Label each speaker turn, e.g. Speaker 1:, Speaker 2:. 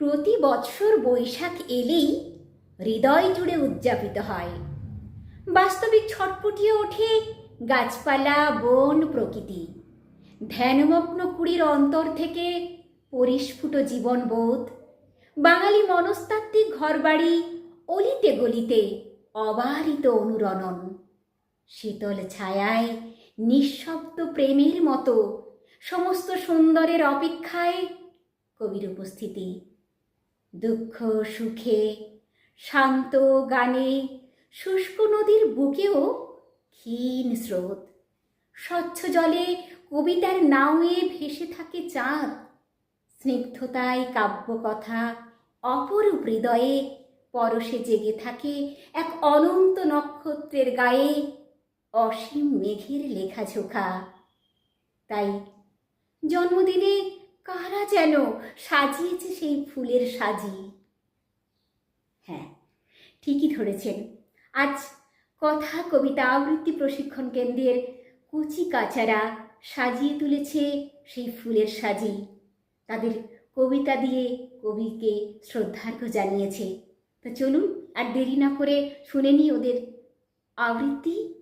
Speaker 1: প্রতি বৎসর বৈশাখ এলেই হৃদয় জুড়ে উদযাপিত হয়। বাস্তবিক ছটপটিয়ে ওঠে গাছপালা, বন, প্রকৃতি। ধ্যানমগ্ন কুড়ির অন্তর থেকে পরিস্ফুট জীবনবোধ। বাঙালি মনস্তাত্ত্বিক ঘরবাড়ি, অলিতে গলিতে অবারিত অনুরণন। শীতল ছায়ায় নিঃশব্দ প্রেমের মতো সমস্ত সুন্দরের অপেক্ষায় কবির উপস্থিতি। দুঃখ সুখে, শান্ত গানে, শুষ্ক নদীর বুকেও ক্ষীণ স্রোত। স্বচ্ছ জলে কবিতার নাওয়ে ভেসে থাকে চাঁদ। স্নিগ্ধতায় কাব্যকথা, অপরূপ হৃদয়ে পরশে জেগে থাকে এক অনন্ত নক্ষত্রের গায়ে অসীম মেঘের লেখাঝোকা। তাই জন্মদিনে কারা যেন সাজিয়েছে সেই ফুলের সাজি। হ্যাঁ, ঠিকই ধরেছেন। আজ কথা কবিতা আবৃত্তি প্রশিক্ষণ কেন্দ্রের কুচি কাচারা সাজিয়ে তুলেছে সেই ফুলের সাজি। তাদের কবিতা দিয়ে কবিকে শ্রদ্ধার্ঘ্য জানিয়েছে। তো চলুন আর দেরি না করে শুনে নিই ওদের আবৃত্তি।